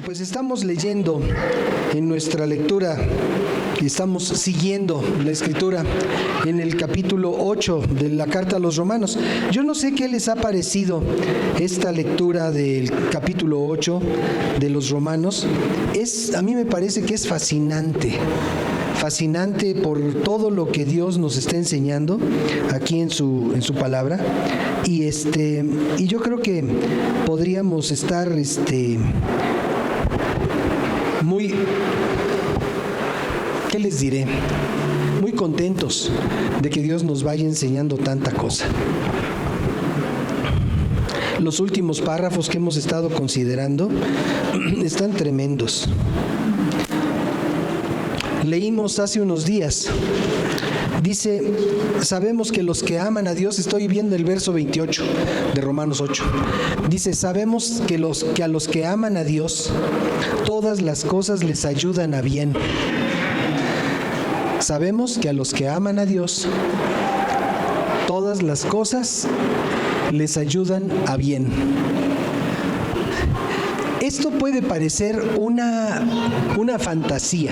Pues estamos leyendo en nuestra lectura, estamos siguiendo la escritura en el capítulo 8 de la carta a los Romanos. Yo no sé qué les ha parecido esta lectura del capítulo 8 de los Romanos. A mí me parece que es fascinante por todo lo que Dios nos está enseñando aquí en su palabra. Y yo creo que podríamos estar muy, ¿qué les diré? Muy contentos de que Dios nos vaya enseñando tanta cosa. Los últimos párrafos que hemos estado considerando están tremendos. Leímos hace unos días, dice, sabemos que los que aman a Dios, estoy viendo el verso 28 de Romanos 8, dice, sabemos que a los que aman a Dios, todas las cosas les ayudan a bien. Sabemos que a los que aman a Dios, todas las cosas les ayudan a bien. Esto puede parecer una fantasía.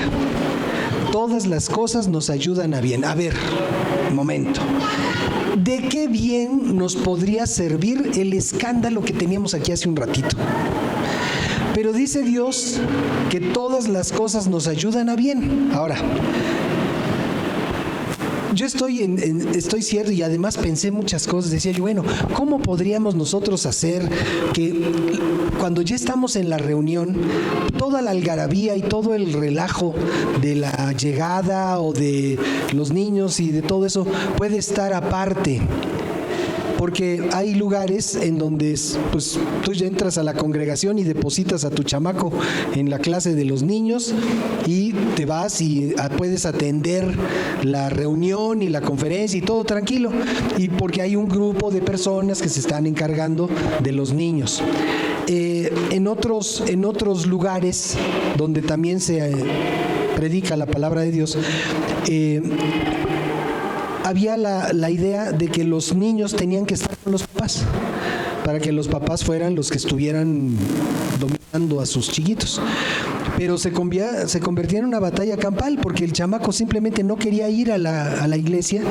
Todas las cosas nos ayudan a bien. A ver, un momento. ¿De qué bien nos podría servir el escándalo que teníamos aquí hace un ratito? Pero dice Dios que todas las cosas nos ayudan a bien. Ahora, yo estoy cierto y además pensé muchas cosas. Decía yo, bueno, ¿cómo podríamos nosotros hacer que cuando ya estamos en la reunión, toda la algarabía y todo el relajo de la llegada o de los niños y de todo eso puede estar aparte? Porque hay lugares en donde pues, tú ya entras a la congregación y depositas a tu chamaco en la clase de los niños y te vas y puedes atender la reunión y la conferencia y todo tranquilo. Y porque hay un grupo de personas que se están encargando de los niños. En otros lugares donde también se predica la palabra de Dios, había la idea de que los niños tenían que estar con los papás, para que los papás fueran los que estuvieran dominando a sus chiquitos. Pero se convertía en una batalla campal, porque el chamaco simplemente no quería ir a la iglesia,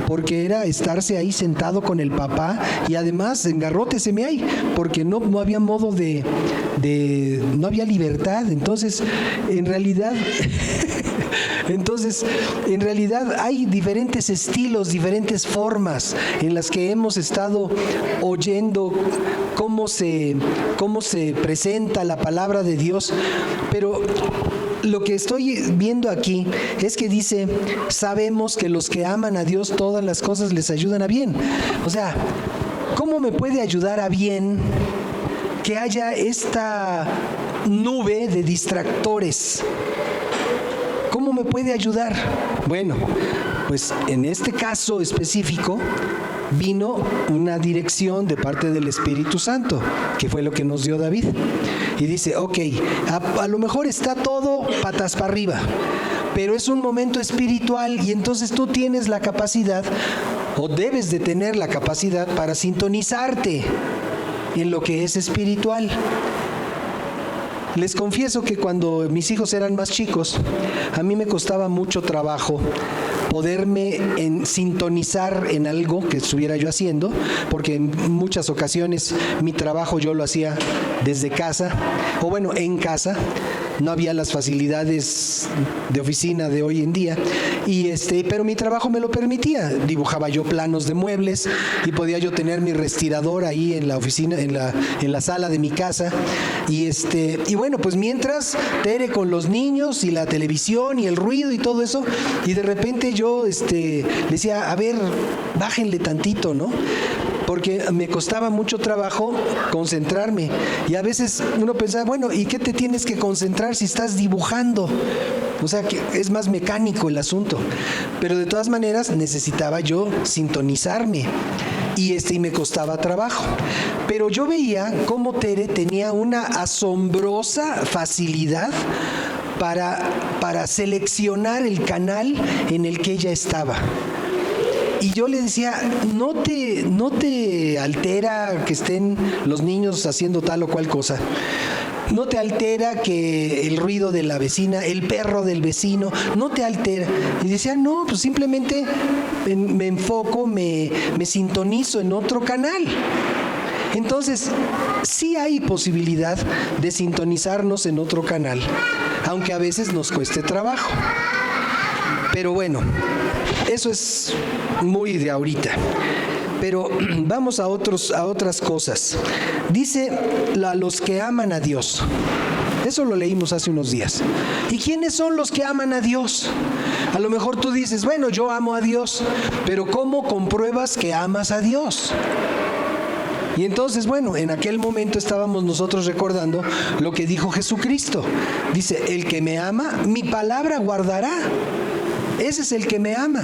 porque era estarse ahí sentado con el papá, y además engarróteseme ahí, porque no había modo no había libertad. Entonces, en realidad hay diferentes estilos, diferentes formas en las que hemos estado oyendo cómo se presenta la palabra de Dios. Pero lo que estoy viendo aquí es que dice, sabemos que los que aman a Dios, todas las cosas les ayudan a bien. O sea, ¿cómo me puede ayudar a bien que haya esta nube de distractores? ¿Cómo me puede ayudar? Bueno, pues en este caso específico vino una dirección de parte del Espíritu Santo, que fue lo que nos dio David. Y dice, ok, a lo mejor está todo patas para arriba, pero es un momento espiritual y entonces tú tienes la capacidad, o debes de tener la capacidad para sintonizarte en lo que es espiritual. Les confieso que cuando mis hijos eran más chicos, a mí me costaba mucho trabajo poderme sintonizar en algo que estuviera yo haciendo, porque en muchas ocasiones mi trabajo yo lo hacía desde casa, o bueno, en casa. No había las facilidades de oficina de hoy en día, pero mi trabajo me lo permitía. Dibujaba yo planos de muebles y podía yo tener mi respirador ahí en la oficina, en la sala de mi casa. Y bueno, pues mientras Tere con los niños y la televisión y el ruido y todo eso, y de repente yo le decía, a ver, bájenle tantito, ¿no? Porque me costaba mucho trabajo concentrarme. Y a veces uno pensaba, bueno, ¿y qué te tienes que concentrar si estás dibujando? O sea, que es más mecánico el asunto. Pero de todas maneras necesitaba yo sintonizarme. Y me costaba trabajo. Pero yo veía cómo Tere tenía una asombrosa facilidad para seleccionar el canal en el que ella estaba. Y yo le decía, ¿no te altera que estén los niños haciendo tal o cual cosa? no te altera que el ruido de la vecina, el perro del vecino, no te altera. Y decía, no, pues simplemente me enfoco, me sintonizo en otro canal. Entonces, sí hay posibilidad de sintonizarnos en otro canal, aunque a veces nos cueste trabajo. Pero bueno, eso es muy de ahorita. Pero vamos a otras cosas. Dice, a los que aman a Dios. Eso lo leímos hace unos días. ¿Y quiénes son los que aman a Dios? A lo mejor tú dices, bueno, yo amo a Dios, pero ¿cómo compruebas que amas a Dios? Y entonces, bueno, en aquel momento estábamos nosotros recordando lo que dijo Jesucristo. Dice, el que me ama, mi palabra guardará. Ese es el que me ama.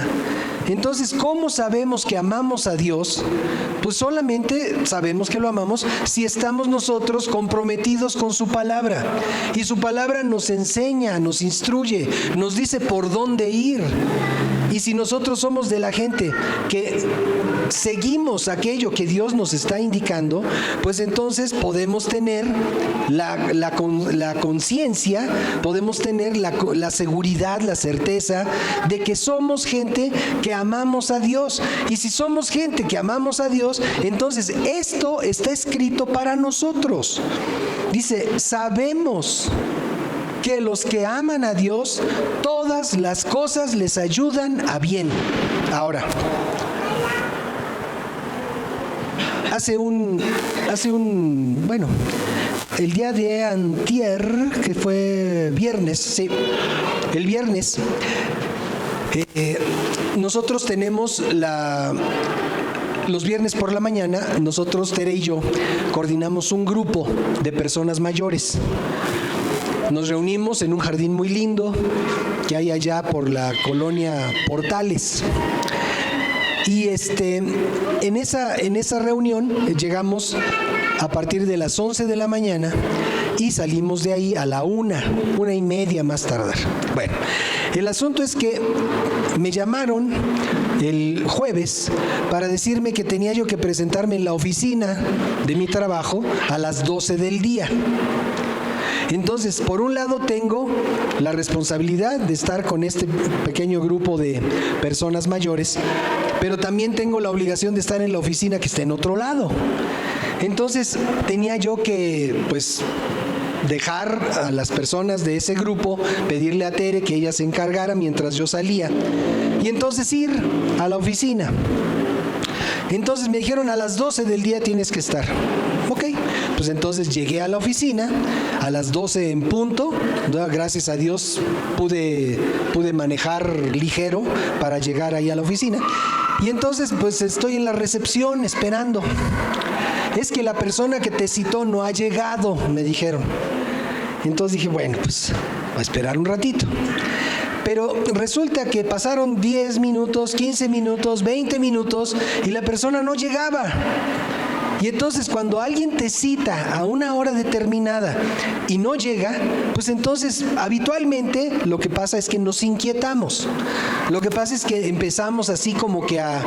Entonces, ¿cómo sabemos que amamos a Dios? Pues solamente sabemos que lo amamos si estamos nosotros comprometidos con su palabra. Y su palabra nos enseña, nos instruye, nos dice por dónde ir. Y si nosotros somos de la gente que seguimos aquello que Dios nos está indicando, pues entonces podemos tener la conciencia, podemos tener la seguridad, la certeza de que somos gente que amamos a Dios. Y si somos gente que amamos a Dios, entonces esto está escrito para nosotros. Dice, sabemos que los que aman a Dios, todas las cosas les ayudan a bien. Ahora, bueno, el día de antier, que fue viernes, sí, el viernes, nosotros tenemos los viernes por la mañana, nosotros, Tere y yo, coordinamos un grupo de personas mayores. Nos reunimos en un jardín muy lindo que hay allá por la colonia Portales. Y en esa reunión llegamos a partir de las 11 de la mañana y salimos de ahí a la 1:30 más tardar. Bueno, el asunto es que me llamaron el jueves para decirme que tenía yo que presentarme en la oficina de mi trabajo a las 12 del día. Entonces, por un lado tengo la responsabilidad de estar con este pequeño grupo de personas mayores, pero también tengo la obligación de estar en la oficina que está en otro lado. Entonces, tenía yo que, pues, dejar a las personas de ese grupo, pedirle a Tere que ella se encargara mientras yo salía, y entonces ir a la oficina. Entonces me dijeron, a las 12 del día tienes que estar. Ok, pues entonces llegué a la oficina a las 12 en punto. Gracias a Dios pude manejar ligero para llegar ahí a la oficina. Y entonces pues estoy en la recepción esperando. Es que la persona que te citó no ha llegado, me dijeron. Entonces dije, bueno, pues a esperar un ratito. Pero resulta que pasaron 10 minutos, 15 minutos, 20 minutos y la persona no llegaba. Y entonces cuando alguien te cita a una hora determinada y no llega, pues entonces habitualmente lo que pasa es que nos inquietamos. Lo que pasa es que empezamos así como que a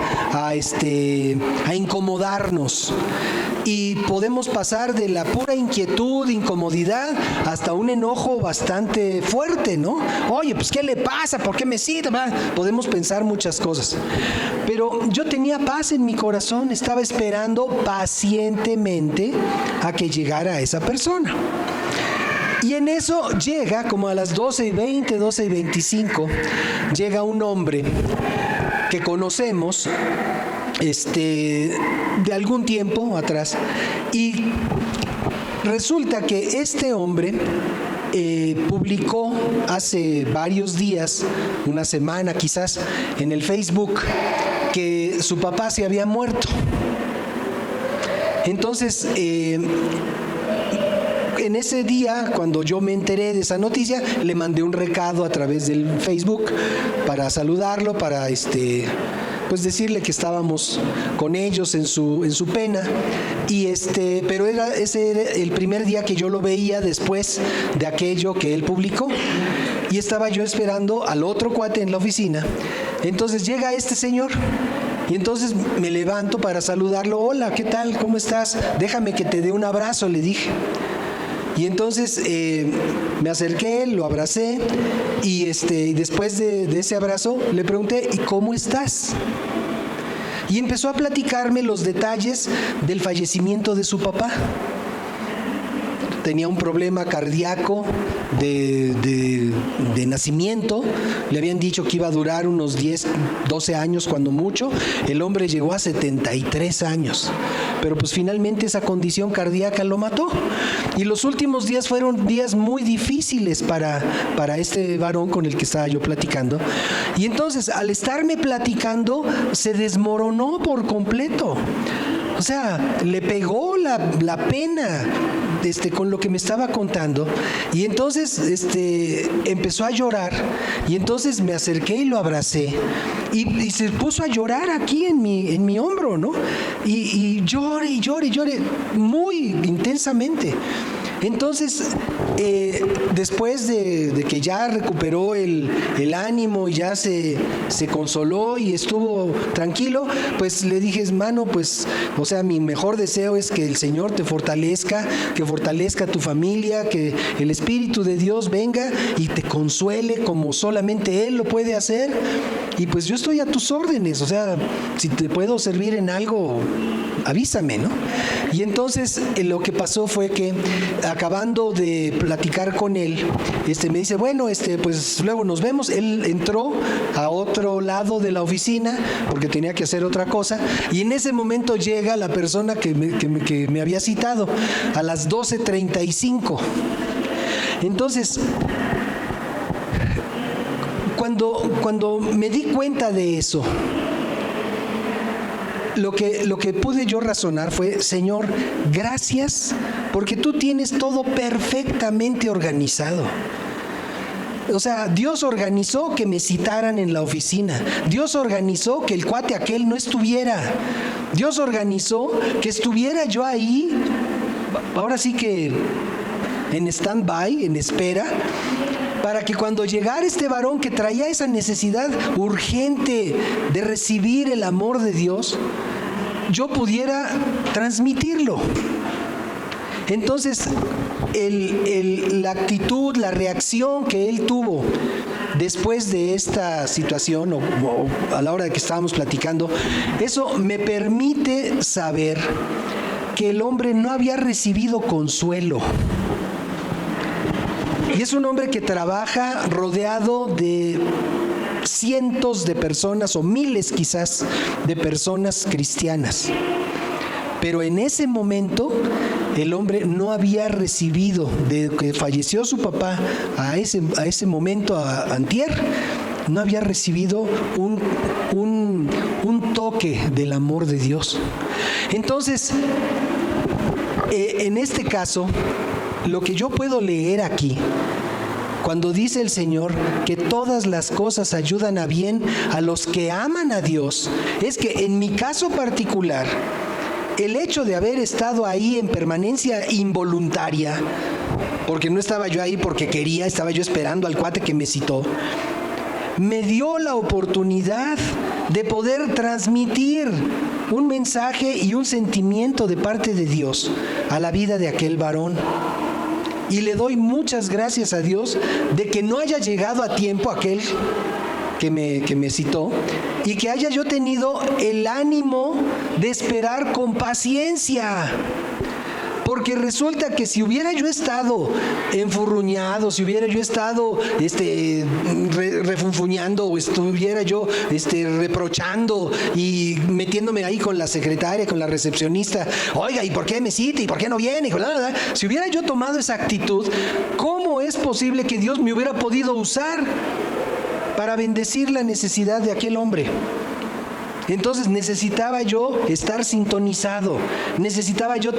incomodarnos. Y podemos pasar de la pura inquietud, incomodidad, hasta un enojo bastante fuerte, ¿no? Oye, pues ¿qué le pasa? ¿Por qué me cita? Podemos pensar muchas cosas. Pero yo tenía paz en mi corazón, estaba esperando pacientemente a que llegara esa persona. Y en eso llega, como a las 12:20, 12:25, llega un hombre que conocemos, de algún tiempo atrás, y resulta que este hombre publicó hace varios días, una semana quizás, en el Facebook, que su papá se había muerto. Entonces, en ese día, cuando yo me enteré de esa noticia, le mandé un recado a través del Facebook para saludarlo, para pues decirle que estábamos con ellos en su pena. Y pero ese era el primer día que yo lo veía después de aquello que él publicó. Y estaba yo esperando al otro cuate en la oficina. Entonces llega este señor. Y entonces me levanto para saludarlo. Hola, ¿qué tal? ¿Cómo estás? Déjame que te dé un abrazo, le dije. Y entonces me acerqué, lo abracé y después de ese abrazo le pregunté, ¿y cómo estás? Y empezó a platicarme los detalles del fallecimiento de su papá. Tenía un problema cardíaco de nacimiento. Le habían dicho que iba a durar unos 10, 12 años cuando mucho. El hombre llegó a 73 años. Pero pues finalmente esa condición cardíaca lo mató. Y los últimos días fueron días muy difíciles para este varón con el que estaba yo platicando. Y entonces, al estarme platicando, se desmoronó por completo. O sea, le pegó la pena con lo que me estaba contando, y entonces empezó a llorar, y entonces me acerqué y lo abracé, y se puso a llorar aquí en mi hombro, ¿no? Y llore muy intensamente. Entonces, después de que ya recuperó el ánimo y ya se consoló y estuvo tranquilo, pues le dije, hermano, pues, o sea, mi mejor deseo es que el Señor te fortalezca, que fortalezca a tu familia, que el Espíritu de Dios venga y te consuele como solamente Él lo puede hacer. Y pues yo estoy a tus órdenes, o sea, si te puedo servir en algo, avísame, ¿no? Y entonces lo que pasó fue que, acabando de platicar con él, me dice, bueno, pues luego nos vemos. Él entró a otro lado de la oficina porque tenía que hacer otra cosa, y en ese momento llega la persona que me había citado a las 12:35. Entonces, cuando me di cuenta de eso, lo que pude yo razonar fue, Señor, gracias porque tú tienes todo perfectamente organizado. O sea, Dios organizó que me citaran en la oficina. Dios organizó que el cuate aquel no estuviera. Dios organizó que estuviera yo ahí, ahora sí que en stand-by, en espera, para que cuando llegara este varón que traía esa necesidad urgente de recibir el amor de Dios, yo pudiera transmitirlo. Entonces, la actitud, la reacción que él tuvo después de esta situación, o a la hora de que estábamos platicando, eso me permite saber que el hombre no había recibido consuelo. Y es un hombre que trabaja rodeado de cientos de personas, o miles quizás, de personas cristianas. Pero en ese momento, el hombre no había recibido, desde que falleció su papá a ese momento, antier, no había recibido un toque del amor de Dios. Entonces, en este caso, lo que yo puedo leer aquí, cuando dice el Señor que todas las cosas ayudan a bien a los que aman a Dios, es que en mi caso particular, el hecho de haber estado ahí en permanencia involuntaria, porque no estaba yo ahí porque quería, estaba yo esperando al cuate que me citó, me dio la oportunidad de poder transmitir un mensaje y un sentimiento de parte de Dios a la vida de aquel varón. Y le doy muchas gracias a Dios de que no haya llegado a tiempo aquel que me citó, y que haya yo tenido el ánimo de esperar con paciencia. Porque resulta que si hubiera yo estado enfurruñado, si hubiera yo estado refunfuñando, o estuviera yo reprochando y metiéndome ahí con la secretaria, con la recepcionista, oiga, ¿y por qué me cita? ¿Y por qué no viene? Si hubiera yo tomado esa actitud, ¿cómo es posible que Dios me hubiera podido usar para bendecir la necesidad de aquel hombre? Entonces necesitaba yo estar sintonizado, necesitaba yo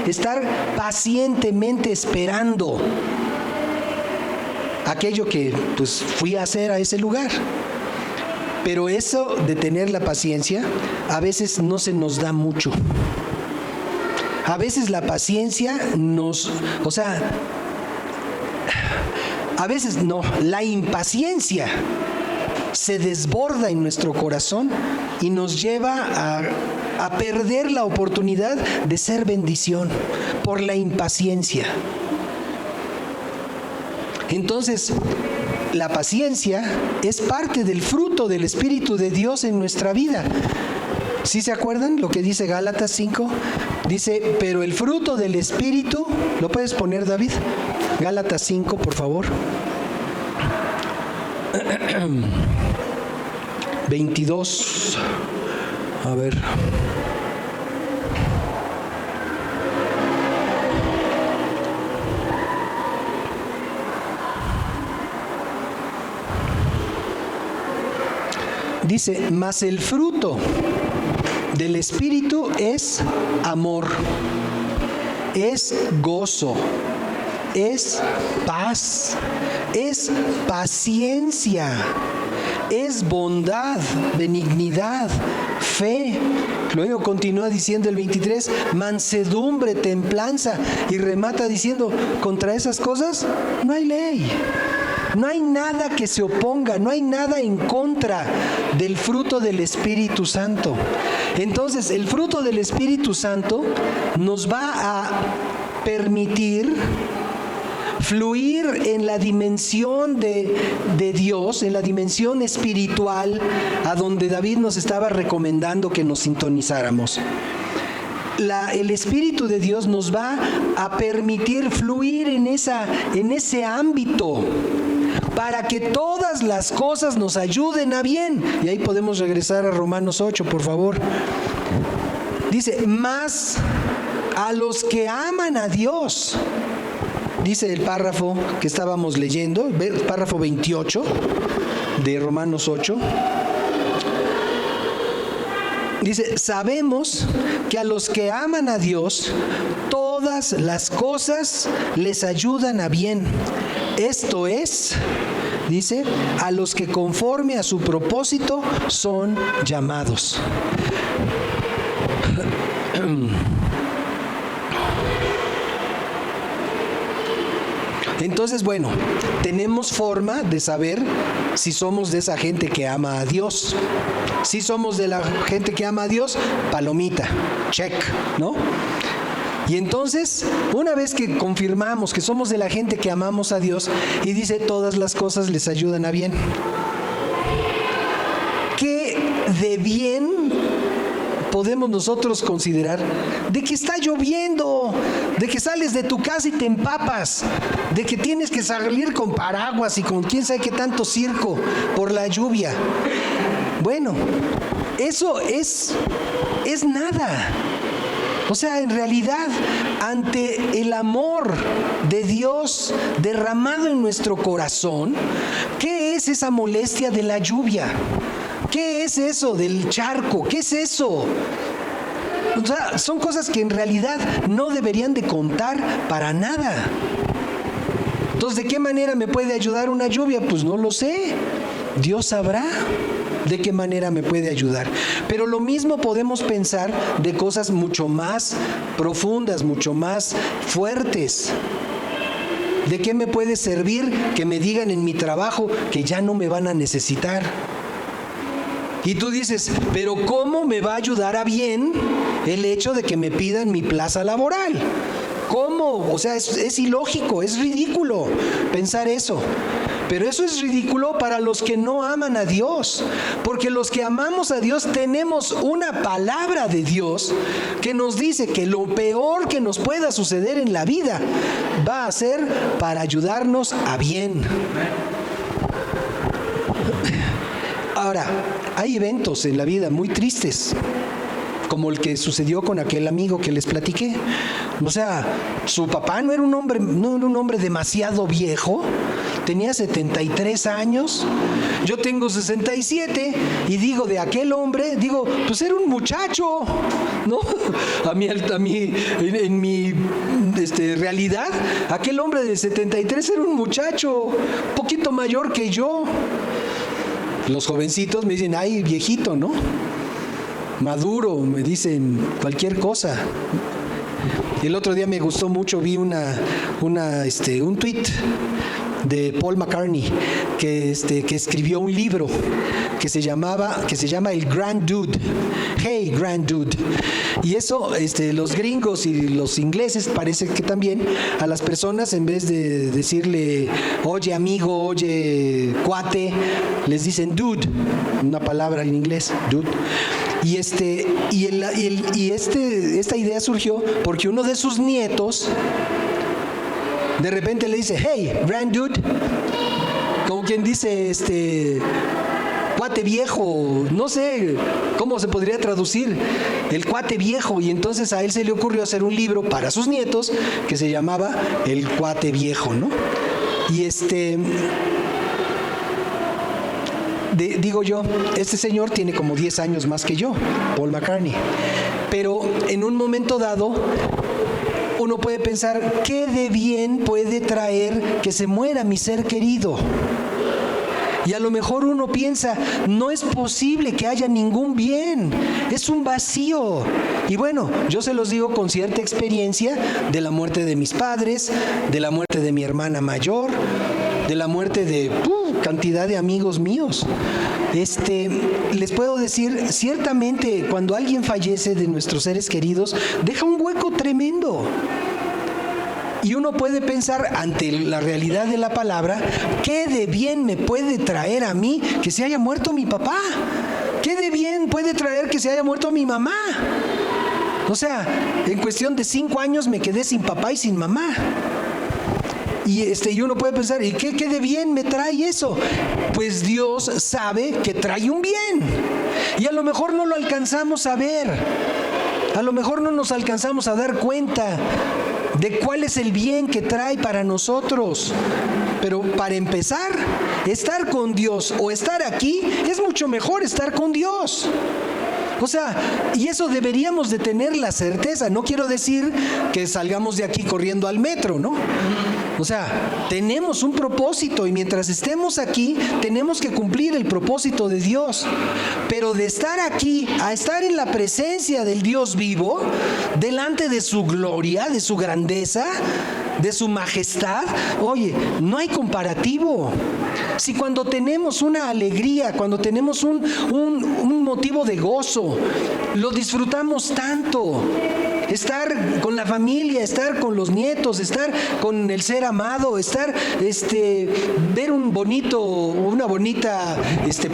estar pacientemente esperando aquello que pues fui a hacer a ese lugar. Pero eso de tener la paciencia a veces no se nos da mucho. A veces la paciencia a veces no, la impaciencia se desborda en nuestro corazón y nos lleva a perder la oportunidad de ser bendición por la impaciencia. Entonces, la paciencia es parte del fruto del Espíritu de Dios en nuestra vida. ¿Sí se acuerdan lo que dice Gálatas 5? Dice, pero el fruto del Espíritu, ¿lo puedes poner, David? Gálatas 5, por favor. 22. A ver. Dice, mas el fruto del Espíritu es amor, es gozo, es paz, es paciencia, es bondad, benignidad, fe. Luego continúa diciendo el 23, mansedumbre, templanza, y remata diciendo, contra esas cosas no hay ley. No hay nada que se oponga, no hay nada en contra del fruto del Espíritu Santo. Entonces, el fruto del Espíritu Santo nos va a permitir fluir en la dimensión de Dios, en la dimensión espiritual, a donde David nos estaba recomendando que nos sintonizáramos. El Espíritu de Dios nos va a permitir fluir en ese ámbito, para que todas las cosas nos ayuden a bien. Y ahí podemos regresar a Romanos 8, por favor. Dice, más a los que aman a Dios. Dice el párrafo que estábamos leyendo, párrafo 28 de Romanos 8. Dice, sabemos que a los que aman a Dios, todas las cosas les ayudan a bien. Esto es, dice, a los que conforme a su propósito son llamados. Entonces, bueno, tenemos forma de saber si somos de esa gente que ama a Dios. Si somos de la gente que ama a Dios, palomita, check, ¿no? Y entonces, una vez que confirmamos que somos de la gente que amamos a Dios, y dice, todas las cosas les ayudan a bien. ¿Qué de bien podemos nosotros considerar? De que está lloviendo, de que sales de tu casa y te empapas, de que tienes que salir con paraguas y con quién sabe qué tanto circo por la lluvia. Bueno, eso es nada. O sea, en realidad, ante el amor de Dios derramado en nuestro corazón, ¿qué es esa molestia de la lluvia? ¿Qué es eso del charco? ¿Qué es eso? O sea, son cosas que en realidad no deberían de contar para nada. Entonces, ¿de qué manera me puede ayudar una lluvia? Pues no lo sé. Dios sabrá de qué manera me puede ayudar. Pero lo mismo podemos pensar de cosas mucho más profundas, mucho más fuertes. ¿De qué me puede servir que me digan en mi trabajo que ya no me van a necesitar? Y tú dices, pero ¿cómo me va a ayudar a bien el hecho de que me pidan mi plaza laboral? ¿Cómo? O sea, es ilógico, es ridículo pensar eso. Pero eso es ridículo para los que no aman a Dios, porque los que amamos a Dios tenemos una palabra de Dios que nos dice que lo peor que nos pueda suceder en la vida va a ser para ayudarnos a bien. Ahora, hay eventos en la vida muy tristes, como el que sucedió con aquel amigo que les platiqué. O sea, su papá no era un hombre demasiado viejo, tenía 73 años, yo tengo 67, y digo, de aquel hombre, digo, pues era un muchacho, ¿no? A mí en mi realidad, aquel hombre de 73 era un muchacho, un poquito mayor que yo. Los jovencitos me dicen, ay, viejito, ¿no? Maduro, me dicen cualquier cosa. El otro día me gustó mucho, vi un tuit de Paul McCartney, que escribió un libro que se llama El Grand Dude. Hey, Grand Dude. Y eso, los gringos y los ingleses parece que también a las personas, en vez de decirle oye amigo, oye cuate, les dicen dude, una palabra en inglés, dude. Y esta idea surgió porque uno de sus nietos de repente le dice, hey, grand dude, como quien dice, cuate viejo, no sé cómo se podría traducir, el cuate viejo, y entonces a él se le ocurrió hacer un libro para sus nietos que se llamaba El Cuate Viejo, ¿no? Y digo yo, este señor tiene como 10 años más que yo, Paul McCartney, pero en un momento dado uno puede pensar, ¿qué de bien puede traer que se muera mi ser querido? Y a lo mejor uno piensa, no es posible que haya ningún bien, es un vacío. Y bueno, yo se los digo con cierta experiencia de la muerte de mis padres, de la muerte de mi hermana mayor, de la muerte de cantidad de amigos míos. Les puedo decir, ciertamente cuando alguien fallece de nuestros seres queridos, deja un hueco tremendo. Y uno puede pensar ante la realidad de la palabra, ¿qué de bien me puede traer a mí que se haya muerto mi papá? ¿Qué de bien puede traer que se haya muerto mi mamá? O sea, en cuestión de 5 años me quedé sin papá y sin mamá. Y uno puede pensar, ¿y qué de bien me trae eso? Pues Dios sabe que trae un bien. Y a lo mejor no lo alcanzamos a ver. A lo mejor no nos alcanzamos a dar cuenta de cuál es el bien que trae para nosotros. Pero para empezar, estar con Dios o estar aquí es mucho mejor estar con Dios. O sea, y eso deberíamos de tener la certeza. No quiero decir que salgamos de aquí corriendo al metro, ¿no? O sea, tenemos un propósito y mientras estemos aquí, tenemos que cumplir el propósito de Dios. Pero de estar aquí a estar en la presencia del Dios vivo, delante de su gloria, de su grandeza, de su majestad, oye, no hay comparativo. Si cuando tenemos una alegría, cuando tenemos un motivo de gozo, lo disfrutamos tanto. Estar con la familia, estar con los nietos, estar con el ser amado, ver una bonita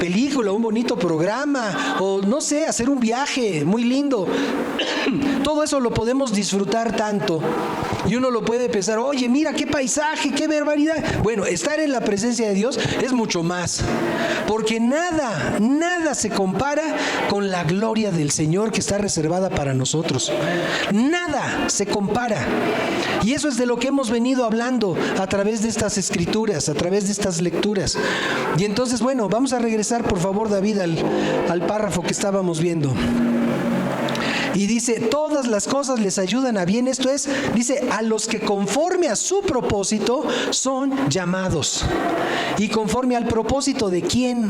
película, un bonito programa, o no sé, hacer un viaje muy lindo. Todo eso lo podemos disfrutar tanto. Y uno lo puede pensar, oye, mira qué paisaje, qué barbaridad. Bueno, estar en la presencia de Dios es mucho más. Porque nada se compara con la gloria del Señor que está reservada para nosotros. Nada se compara. Y eso es de lo que hemos venido hablando a través de estas escrituras, a través de estas lecturas. Y entonces, bueno, vamos a regresar, por favor, David, al párrafo que estábamos viendo. Y dice, todas las cosas les ayudan a bien. Esto es, dice, a los que conforme a su propósito son llamados. ¿Y conforme al propósito de quién?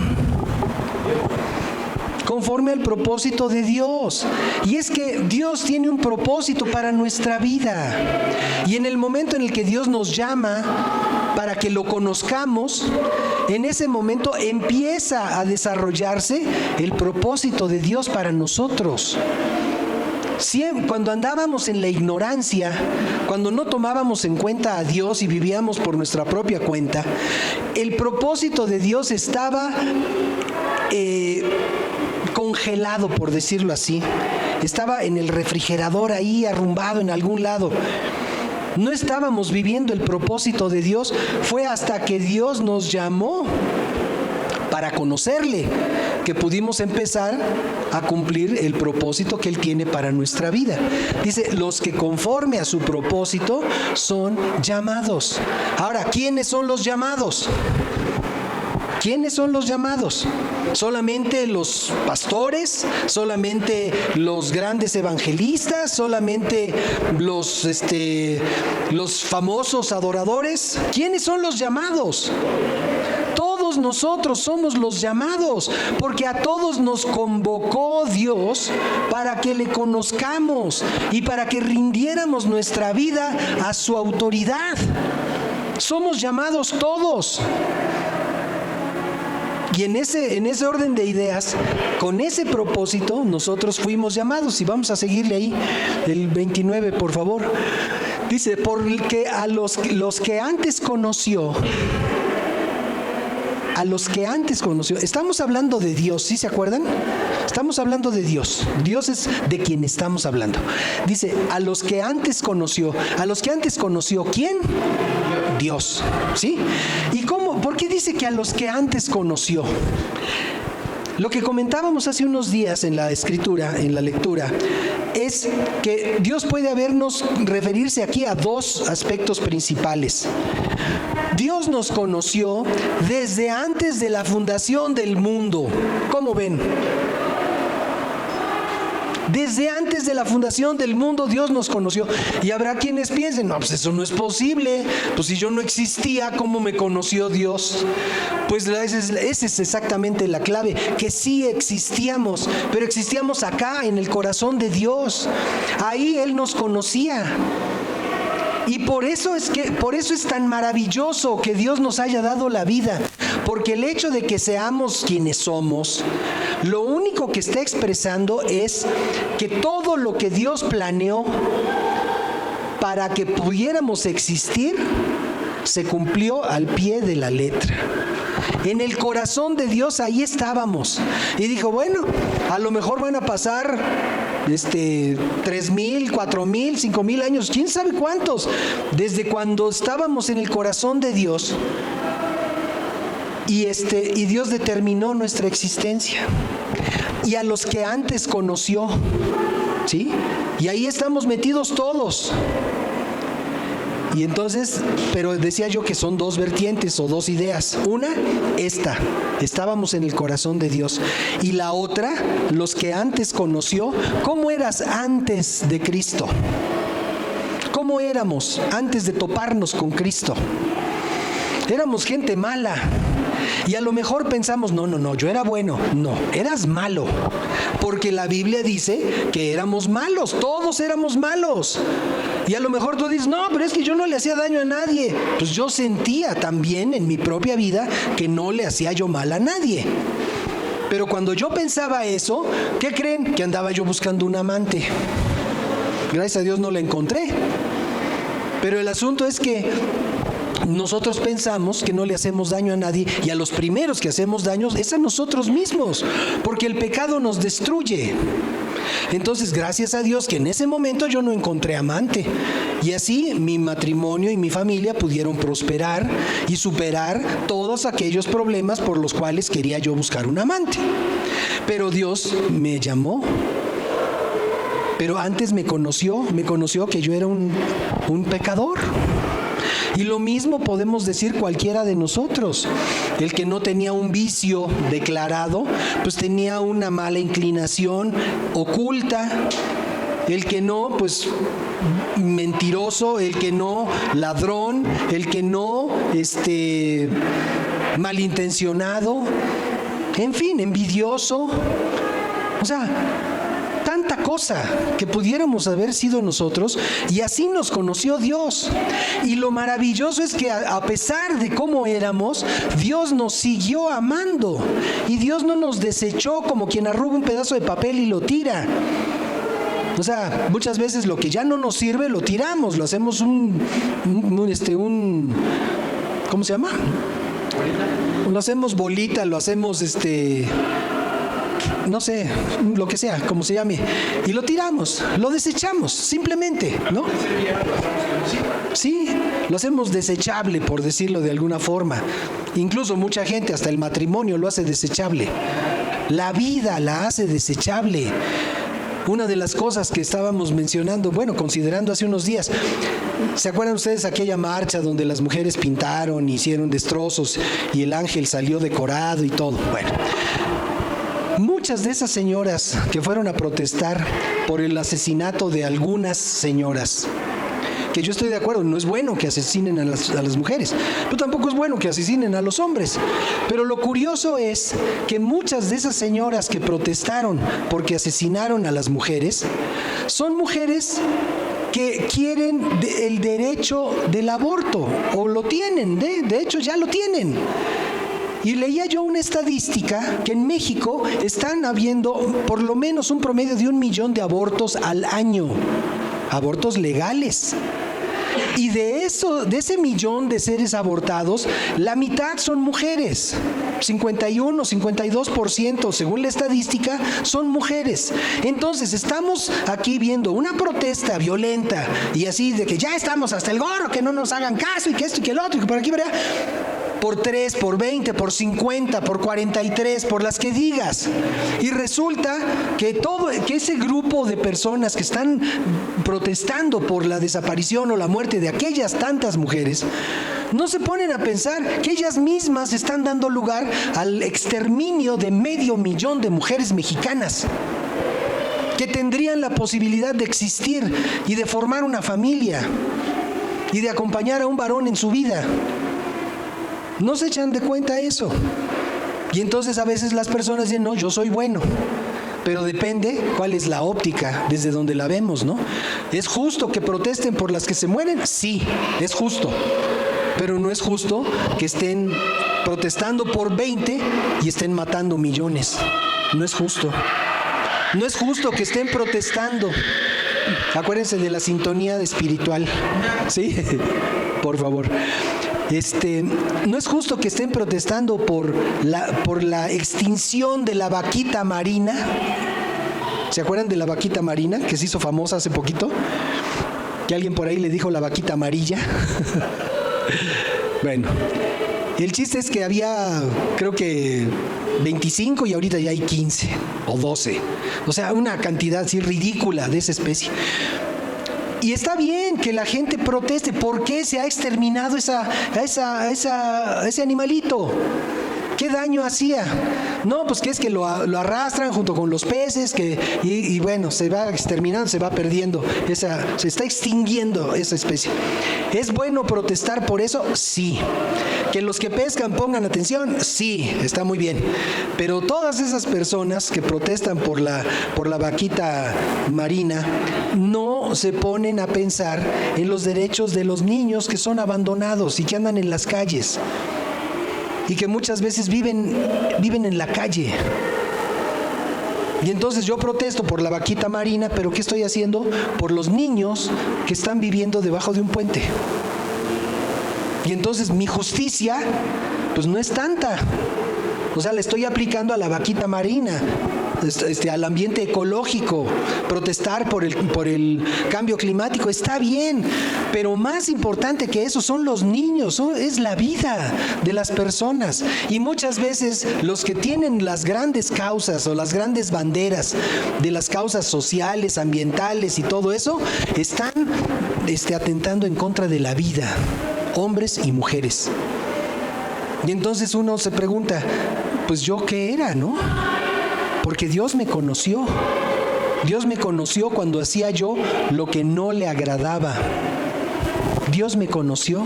Conforme al propósito de Dios. Y es que Dios tiene un propósito para nuestra vida. Y en el momento en el que Dios nos llama para que lo conozcamos, en ese momento empieza a desarrollarse el propósito de Dios para nosotros. Cuando andábamos en la ignorancia, cuando no tomábamos en cuenta a Dios y vivíamos por nuestra propia cuenta, el propósito de Dios estaba congelado, por decirlo así. Estaba en el refrigerador ahí arrumbado en algún lado. No estábamos viviendo el propósito de Dios. Fue hasta que Dios nos llamó para conocerle que pudimos empezar a cumplir el propósito que Él tiene para nuestra vida. Dice, los que conforme a su propósito son llamados. Ahora, ¿quiénes son los llamados? ¿Quiénes son los llamados? ¿Solamente los pastores? ¿Solamente los grandes evangelistas? ¿Solamente los famosos adoradores? ¿Quiénes son los llamados? Todos nosotros somos los llamados, porque a todos nos convocó Dios para que le conozcamos y para que rindiéramos nuestra vida a su autoridad. Somos llamados todos. Y en ese orden de ideas, con ese propósito, nosotros fuimos llamados. Y vamos a seguirle ahí, el 29, por favor. Dice, porque a los que antes conoció, estamos hablando de Dios, ¿sí se acuerdan? Estamos hablando de Dios. Dios es de quien estamos hablando. Dice, a los que antes conoció. ¿Quién? Dios, ¿sí? ¿Y cómo? ¿Por qué dice que a los que antes conoció? Lo que comentábamos hace unos días en la escritura, en la lectura, es que Dios puede referirse aquí a dos aspectos principales. Dios nos conoció desde antes de la fundación del mundo. ¿Cómo ven? Desde antes de la fundación del mundo Dios nos conoció. Y habrá quienes piensen, no, pues eso no es posible. Pues si yo no existía, ¿cómo me conoció Dios? Pues esa es exactamente la clave, que sí existíamos, pero existíamos acá, en el corazón de Dios. Ahí Él nos conocía. Y por eso es tan maravilloso que Dios nos haya dado la vida, porque el hecho de que seamos quienes somos, lo único que está expresando es que todo lo que Dios planeó para que pudiéramos existir se cumplió al pie de la letra. En el corazón de Dios ahí estábamos. Y dijo, bueno, a lo mejor van a pasar 3,000, 4,000, 5,000 años, quién sabe cuántos, desde cuando estábamos en el corazón de Dios. Y Dios determinó nuestra existencia. Y a los que antes conoció, ¿sí? Y ahí estamos metidos todos. Y entonces, pero decía yo que son dos vertientes o dos ideas. Una, estábamos en el corazón de Dios. Y la otra, los que antes conoció. ¿Cómo eras antes de Cristo? ¿Cómo éramos antes de toparnos con Cristo? Éramos gente mala. Y a lo mejor pensamos, no, yo era bueno. No, eras malo. Porque la Biblia dice que éramos malos, todos éramos malos. Y a lo mejor tú dices, no, pero es que yo no le hacía daño a nadie. Pues yo sentía también en mi propia vida que no le hacía yo mal a nadie. Pero cuando yo pensaba eso, ¿qué creen? Que andaba yo buscando un amante. Gracias a Dios no la encontré. Pero el asunto es que nosotros pensamos que no le hacemos daño a nadie, y a los primeros que hacemos daño es a nosotros mismos, porque el pecado nos destruye. Entonces, gracias a Dios que en ese momento yo no encontré amante, y así mi matrimonio y mi familia pudieron prosperar y superar todos aquellos problemas por los cuales quería yo buscar un amante. Pero Dios me llamó. Pero antes me conoció que yo era un pecador. Y lo mismo podemos decir cualquiera de nosotros. El que no tenía un vicio declarado, pues tenía una mala inclinación oculta. El que no, pues mentiroso. El que no, ladrón. El que no, malintencionado. En fin, envidioso. O sea, tanta cosa que pudiéramos haber sido nosotros, y así nos conoció Dios. Y lo maravilloso es que a pesar de cómo éramos, Dios nos siguió amando, y Dios no nos desechó como quien arruga un pedazo de papel y lo tira. O sea, muchas veces lo que ya no nos sirve lo tiramos, lo hacemos ¿cómo se llama? Lo hacemos bolita, lo hacemos no sé, lo que sea, como se llame, y lo tiramos, lo desechamos, simplemente, ¿no? Sí, lo hacemos desechable, por decirlo de alguna forma. Incluso mucha gente, hasta el matrimonio lo hace desechable. La vida la hace desechable. Una de las cosas que estábamos mencionando, considerando hace unos días, ¿se acuerdan ustedes aquella marcha donde las mujeres pintaron, hicieron destrozos y el ángel salió decorado y todo? Bueno, muchas de esas señoras que fueron a protestar por el asesinato de algunas señoras, que yo estoy de acuerdo, no es bueno que asesinen a las mujeres, pero tampoco es bueno que asesinen a los hombres. Pero lo curioso es que muchas de esas señoras que protestaron porque asesinaron a las mujeres, son mujeres que quieren el derecho del aborto, o lo tienen, de hecho ya lo tienen. Y leía yo una estadística que en México están habiendo por lo menos un promedio de 1 millón de abortos al año, abortos legales. Y de ese millón de seres abortados, la mitad son mujeres. 51, 52%, según la estadística, son mujeres. Entonces, estamos aquí viendo una protesta violenta y así de que ya estamos hasta el gorro, que no nos hagan caso y que esto y que el otro y que por aquí, por allá. Por 3, por 20, por 50, por 43, por las que digas. Y resulta que ese grupo de personas que están protestando por la desaparición o la muerte de aquellas tantas mujeres, no se ponen a pensar que ellas mismas están dando lugar al exterminio de 500,000 de mujeres mexicanas que tendrían la posibilidad de existir y de formar una familia y de acompañar a un varón en su vida. No se echan de cuenta eso. Y entonces a veces las personas dicen, no, yo soy bueno. Pero depende cuál es la óptica desde donde la vemos, ¿no? ¿Es justo que protesten por las que se mueren? Sí, es justo. Pero no es justo que estén protestando por 20 y estén matando millones. No es justo. No es justo que estén protestando. Acuérdense de la sintonía espiritual. ¿Sí? Por favor. No es justo que estén protestando por la extinción de la vaquita marina. ¿Se acuerdan de la vaquita marina que se hizo famosa hace poquito? Que alguien por ahí le dijo la vaquita amarilla. Bueno, el chiste es que había, creo que 25 y ahorita ya hay 15 o 12. O sea, una cantidad así ridícula de esa especie. Y está bien que la gente proteste. ¿Por qué se ha exterminado ese animalito? ¿Qué daño hacía? No, pues que es que lo arrastran junto con los peces, y bueno, se va exterminando, se va perdiendo, se está extinguiendo esa especie. ¿Es bueno protestar por eso? Sí. ¿Que los que pescan pongan atención? Sí, está muy bien. Pero todas esas personas que protestan por la vaquita marina no se ponen a pensar en los derechos de los niños que son abandonados y que andan en las calles. Y que muchas veces viven en la calle. Y entonces yo protesto por la vaquita marina, pero ¿qué estoy haciendo? Por los niños que están viviendo debajo de un puente. Y entonces mi justicia, pues no es tanta. O sea, le estoy aplicando a la vaquita marina, al ambiente ecológico. Protestar por el cambio climático está bien, pero más importante que eso son los niños, es la vida de las personas. Y muchas veces los que tienen las grandes causas o las grandes banderas de las causas sociales, ambientales y todo eso, están atentando en contra de la vida, hombres y mujeres. Y entonces uno se pregunta, pues yo qué era, ¿no? Porque Dios me conoció. Dios me conoció cuando hacía yo lo que no le agradaba. Dios me conoció.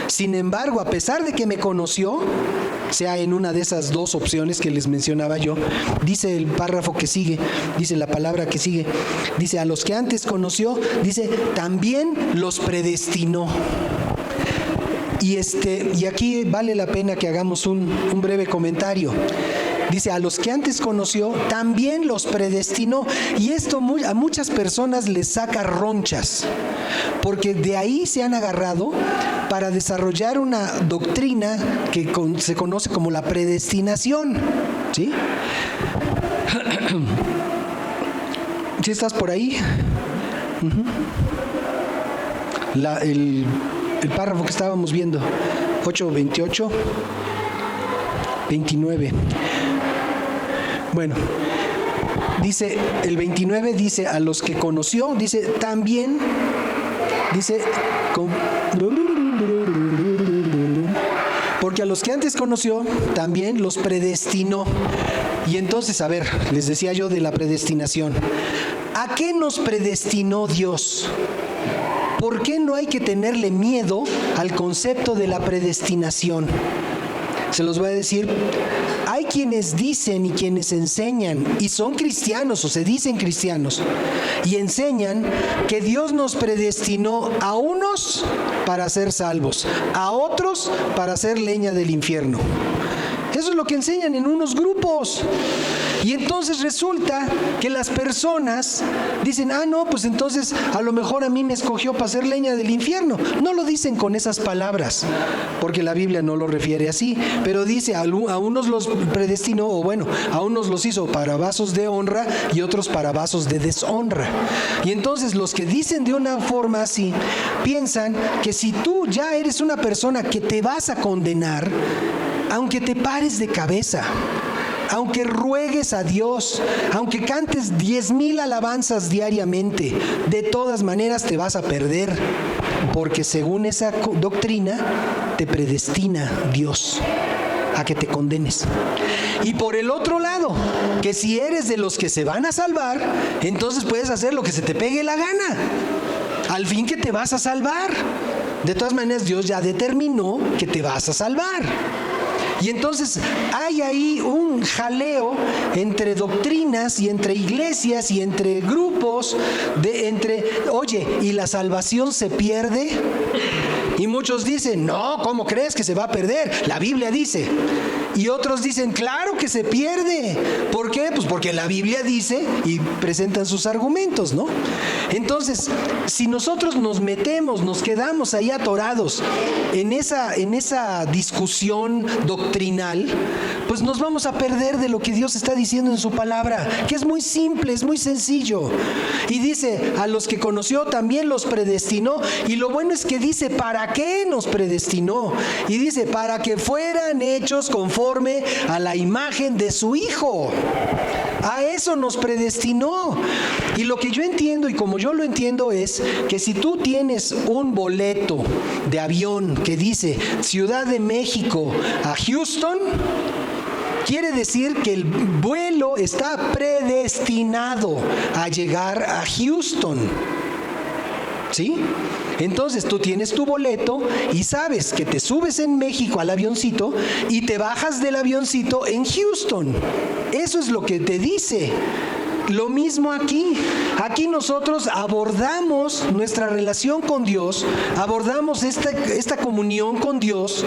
Sin embargo, a pesar de que me conoció, sea en una de esas dos opciones que les mencionaba yo, dice el párrafo que sigue, dice la palabra que sigue, dice, a los que antes conoció, dice, también los predestinó. Y aquí vale la pena que hagamos un breve comentario. Dice, a los que antes conoció, también los predestinó. Y esto a muchas personas les saca ronchas, porque de ahí se han agarrado para desarrollar una doctrina que se conoce como la predestinación. ¿Sí? ¿Sí estás por ahí? El párrafo que estábamos viendo, 8:28, 29. Bueno, dice, el 29 dice, a los que conoció, dice, también, dice, porque a los que antes conoció, también los predestinó. Y entonces, a ver, les decía yo de la predestinación. ¿A qué nos predestinó Dios? ¿Por qué no hay que tenerle miedo al concepto de la predestinación? Se los voy a decir. Hay quienes dicen y quienes enseñan y son cristianos o se dicen cristianos y enseñan que Dios nos predestinó a unos para ser salvos, a otros para ser leña del infierno. Eso es lo que enseñan en unos grupos. Y entonces resulta que las personas dicen, no, pues entonces a lo mejor a mí me escogió para ser leña del infierno. No lo dicen con esas palabras, porque la Biblia no lo refiere así, pero dice, a unos los predestinó, o bueno, a unos los hizo para vasos de honra y otros para vasos de deshonra. Y entonces los que dicen de una forma así, piensan que si tú ya eres una persona que te vas a condenar, aunque te pares de cabeza, aunque ruegues a Dios, aunque cantes 10,000 alabanzas diariamente, de todas maneras te vas a perder, porque según esa doctrina te predestina Dios a que te condenes. Y por el otro lado, que si eres de los que se van a salvar, entonces puedes hacer lo que se te pegue la gana, al fin que te vas a salvar. De todas maneras, Dios ya determinó que te vas a salvar. Y entonces hay ahí un jaleo entre doctrinas y entre iglesias y entre grupos, oye, ¿y la salvación se pierde? Y muchos dicen, no, ¿cómo crees que se va a perder? La Biblia dice. Y otros dicen, claro que se pierde. ¿Por qué? Pues porque la Biblia dice, y presentan sus argumentos, ¿no? Entonces, si nosotros nos metemos, nos quedamos ahí atorados en esa discusión doctrinal, pues nos vamos a perder de lo que Dios está diciendo en su palabra, que es muy simple, es muy sencillo. Y dice, a los que conoció también los predestinó. Y lo bueno es que dice, ¿para qué nos predestinó? Y dice, para que fueran hechos conforme a la imagen de su Hijo. A eso nos predestinó. Y lo que yo entiendo, y como yo lo entiendo, es que si tú tienes un boleto de avión que dice Ciudad de México a Houston, quiere decir que el vuelo está predestinado a llegar a Houston. ¿Sí? Entonces tú tienes tu boleto y sabes que te subes en México al avioncito y te bajas del avioncito en Houston. Eso es lo que te dice. Lo mismo aquí. Aquí nosotros abordamos nuestra relación con Dios, abordamos esta comunión con Dios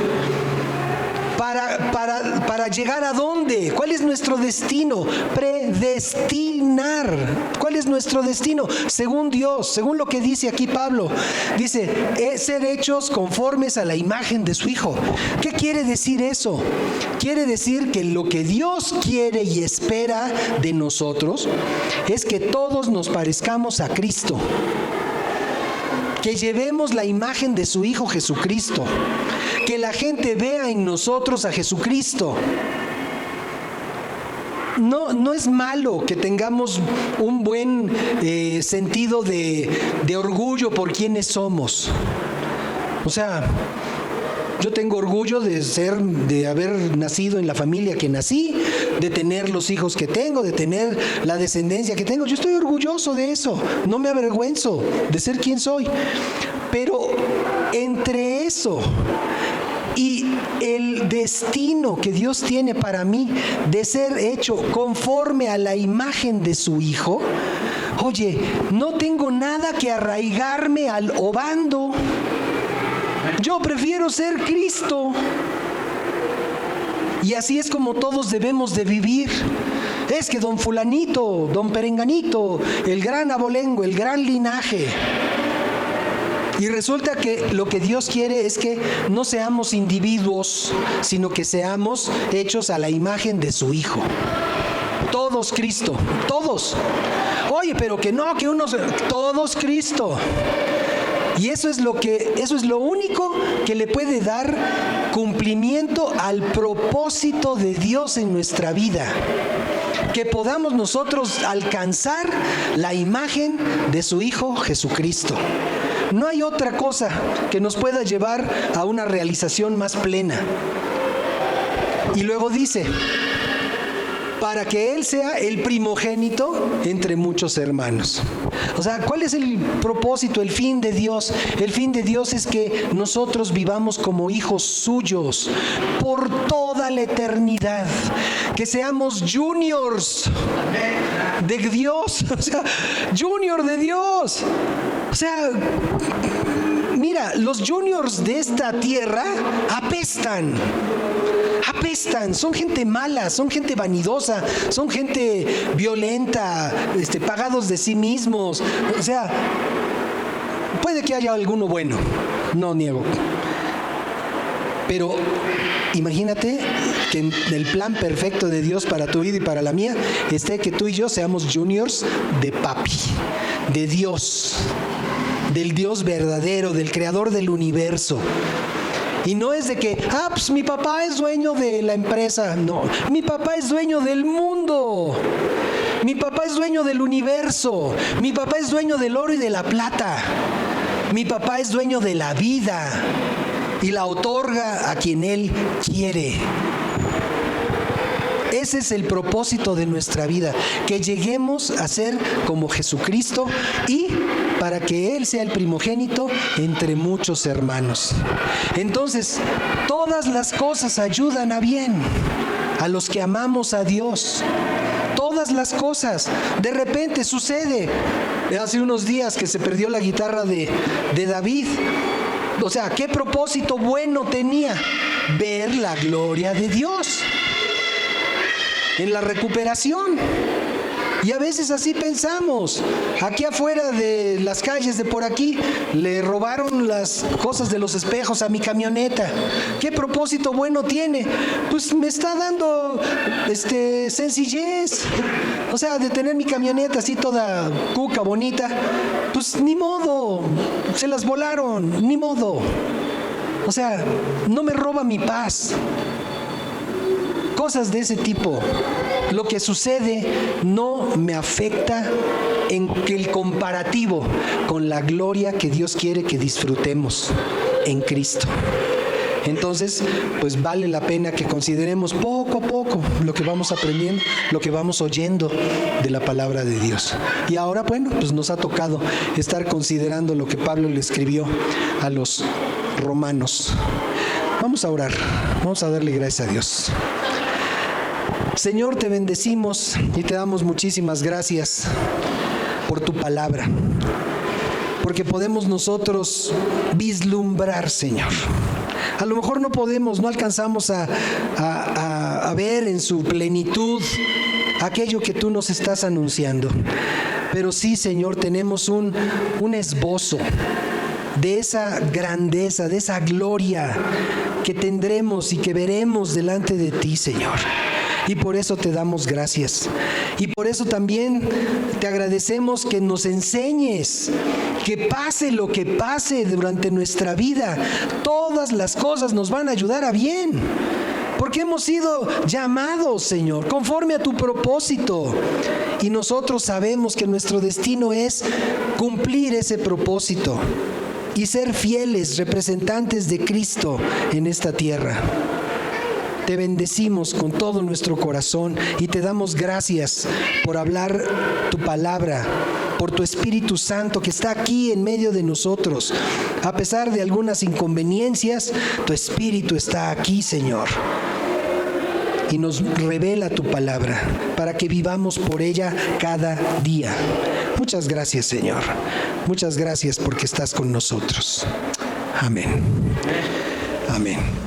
para llegar a ¿dónde? ¿Cuál es nuestro destino? Predestinar. ¿Cuál es nuestro destino? Según Dios, según lo que dice aquí Pablo. Dice, ser hechos conformes a la imagen de su Hijo. ¿Qué quiere decir eso? Quiere decir que lo que Dios quiere y espera de nosotros es que todos nos parezcamos a Cristo. Que llevemos la imagen de su Hijo Jesucristo. Que la gente vea en nosotros a Jesucristo. No es malo que tengamos un buen sentido de orgullo por quienes somos. O sea, yo tengo orgullo de haber nacido en la familia que nací, de tener los hijos que tengo, de tener la descendencia que tengo. Yo estoy orgulloso de eso, no me avergüenzo de ser quien soy. Pero entre eso y el destino que Dios tiene para mí de ser hecho conforme a la imagen de su Hijo, oye, no tengo nada que arraigarme al obando. Yo prefiero ser Cristo. Y así es como todos debemos de vivir. Es que don fulanito, don perenganito, el gran abolengo, el gran linaje. Y resulta que lo que Dios quiere es que no seamos individuos, sino que seamos hechos a la imagen de su Hijo. Todos Cristo, todos. Oye, pero que no, que unos, todos Cristo. Y eso es lo único que le puede dar cumplimiento al propósito de Dios en nuestra vida. Que podamos nosotros alcanzar la imagen de su Hijo Jesucristo. No hay otra cosa que nos pueda llevar a una realización más plena. Y luego dice, para que Él sea el primogénito entre muchos hermanos. O sea, ¿cuál es el propósito, el fin de Dios? El fin de Dios es que nosotros vivamos como hijos suyos por toda la eternidad, que seamos juniors de Dios, o sea, junior de Dios. O sea, mira, los juniors de esta tierra apestan, son gente mala, son gente vanidosa, son gente violenta, pagados de sí mismos. O sea, puede que haya alguno bueno, no niego. Pero imagínate que en el plan perfecto de Dios para tu vida y para la mía esté que tú y yo seamos juniors de papi, de Dios, del Dios verdadero, del creador del universo. Y no es de que, pues mi papá es dueño de la empresa. No, mi papá es dueño del mundo. Mi papá es dueño del universo. Mi papá es dueño del oro y de la plata. Mi papá es dueño de la vida y la otorga a quien Él quiere. Ese es el propósito de nuestra vida, que lleguemos a ser como Jesucristo y para que Él sea el primogénito entre muchos hermanos. Entonces, todas las cosas ayudan a bien a los que amamos a Dios. Todas las cosas. De repente sucede. Hace unos días que se perdió la guitarra de David. O sea, ¿qué propósito bueno tenía? Ver la gloria de Dios en la recuperación. Y a veces así pensamos. Aquí afuera de las calles de por aquí le robaron las cosas de los espejos a mi camioneta. ¿Qué propósito bueno tiene? Pues me está dando sencillez. O sea, de tener mi camioneta así toda cuca, bonita. Pues ni modo, se las volaron, ni modo. O sea, no me roba mi paz. Cosas de ese tipo. Lo que sucede no me afecta en el comparativo con la gloria que Dios quiere que disfrutemos en Cristo. Entonces, pues vale la pena que consideremos poco a poco lo que vamos aprendiendo, lo que vamos oyendo de la palabra de Dios. Y ahora, bueno, pues nos ha tocado estar considerando lo que Pablo le escribió a los romanos. Vamos a orar, vamos a darle gracias a Dios. Señor, te bendecimos y te damos muchísimas gracias por tu palabra, porque podemos nosotros vislumbrar, Señor. A lo mejor no alcanzamos a ver en su plenitud aquello que tú nos estás anunciando, pero sí, Señor, tenemos un esbozo de esa grandeza, de esa gloria que tendremos y que veremos delante de ti, Señor. Y por eso te damos gracias. Y por eso también te agradecemos que nos enseñes que pase lo que pase durante nuestra vida, todas las cosas nos van a ayudar a bien. Porque hemos sido llamados, Señor, conforme a tu propósito. Y nosotros sabemos que nuestro destino es cumplir ese propósito y ser fieles representantes de Cristo en esta tierra. Te bendecimos con todo nuestro corazón y te damos gracias por hablar tu palabra, por tu Espíritu Santo que está aquí en medio de nosotros. A pesar de algunas inconveniencias, tu Espíritu está aquí, Señor. Y nos revela tu palabra para que vivamos por ella cada día. Muchas gracias, Señor. Muchas gracias porque estás con nosotros. Amén. Amén.